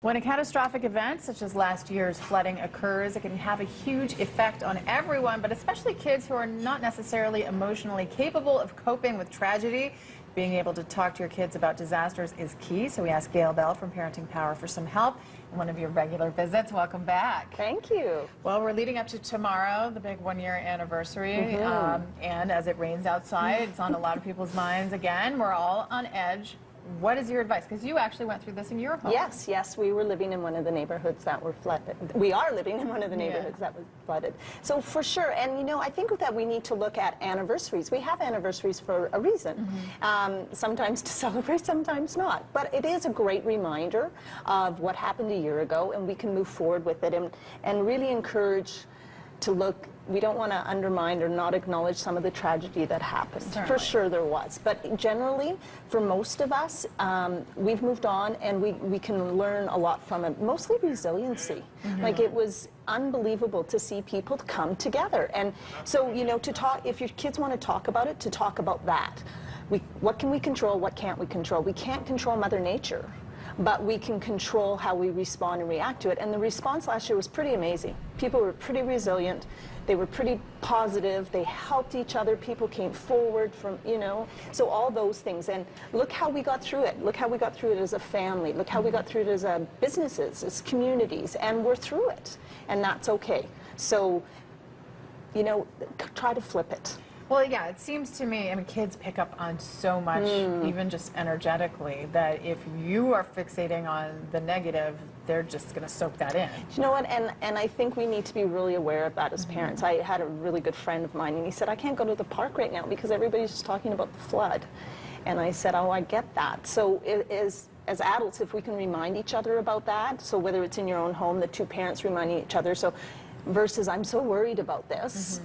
When a catastrophic event, such as last year's flooding, occurs, it can have a huge effect on everyone, but especially kids who are not necessarily emotionally capable of coping with tragedy. Being able to talk to your kids about disasters is key, so we asked Gail Bell from Parenting Power for some help in one of your regular visits. Welcome back. Thank you. Well, we're leading up to tomorrow, the big one-year anniversary, and as it rains outside, it's on a lot of people's minds again. We're all on edge. What is your advice? Because you actually went through this in your home. Yes, we were living in one of the neighborhoods that were flooded. We are living in one of the neighborhoods that was flooded. So for sure, and you know, I think that we need to look at anniversaries. We have anniversaries for a reason. Sometimes to celebrate, sometimes not. But it is a great reminder of what happened a year ago, and we can move forward with it and really encourage to look. We don't want to undermine or not acknowledge some of the tragedy that happened. Certainly. For sure there was. But generally, for most of us, we've moved on and we can learn a lot from it. Mostly resiliency. Like, it was unbelievable to see people come together. And so, you know, to talk, if your kids want to talk about it, to talk about that. What can we control? What can't we control? We can't control Mother Nature, but we can control how we respond and react to it. And the response last year was pretty amazing. People were pretty resilient. They were pretty positive. They helped each other. People came forward from, you know, so all those things. And look how we got through it. Look how we got through it as a family. Look how we got through it as businesses, as communities. And we're through it. And that's okay. So, you know, try to flip it. Well, yeah, it seems to me, I mean, kids pick up on so much, even just energetically, that if you are fixating on the negative, they're just going to soak that in. You know what, and I think we need to be really aware of that as parents. I had a really good friend of mine, and he said, I can't go to the park right now because everybody's just talking about the flood. And I said, oh, I get that. So as adults, if we can remind each other about that, so whether it's in your own home, the two parents reminding each other, so versus I'm so worried about this.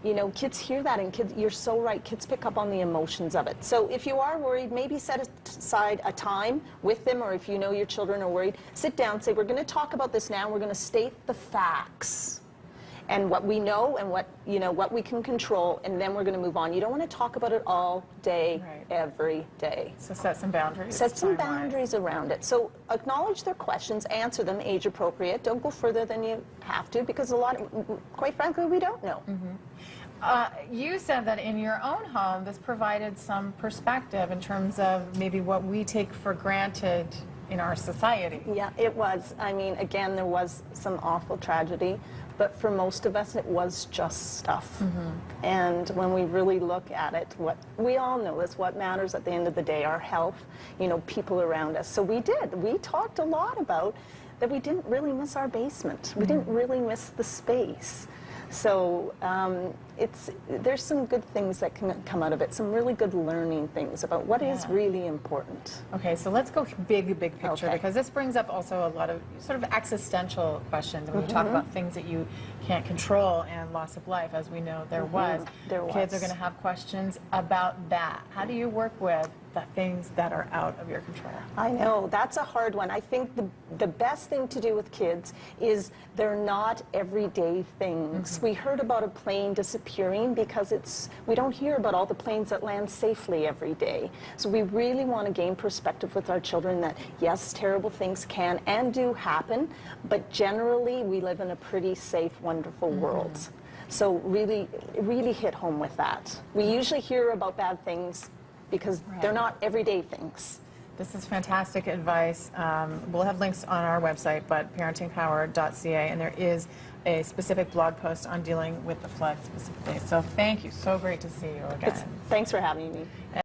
You know, kids hear that, and kids, you're so right, kids pick up on the emotions of it. So if you are worried, maybe set aside a time with them, or if you know your children are worried, sit down, say, we're going to talk about this now, we're going to state the facts and what we know and what, you know, what we can control, and then we're going to move on. You don't want to talk about it all day, every day. So set some boundaries. Set some boundaries around it. So acknowledge their questions, answer them age appropriate. Don't go further than you have to, because a lot of, quite frankly, we don't know. You said that in your own home, this provided some perspective in terms of maybe what we take for granted in our society. Yeah, it was. I mean, again, there was some awful tragedy, but for most of us, it was just stuff. And when we really look at it, what we all know is what matters at the end of the day, our health, you know, people around us. So we did. We talked a lot about that we didn't really miss our basement. We didn't really miss the space. So there's some good things that can come out of it, some really good learning things about what is really important. Okay, so let's go big picture, because this brings up also a lot of sort of existential questions. When we talk about things that you can't control and loss of life, as we know there was. Kids are going to have questions about that. How do you work with the things that are out of your control? I know, that's a hard one. I think the best thing to do with kids is they're not everyday things. We heard about a plane disappearing because we don't hear about all the planes that land safely every day. So we really want to gain perspective with our children that, yes, terrible things can and do happen, but generally we live in a pretty safe, wonderful world. So really hit home with that. We usually hear about bad things because they're not everyday things. This is fantastic advice. We'll have links on our website, but parentingpower.ca, and there is a specific blog post on dealing with the flood specifically. So thank you. So great to see you again. Thanks for having me.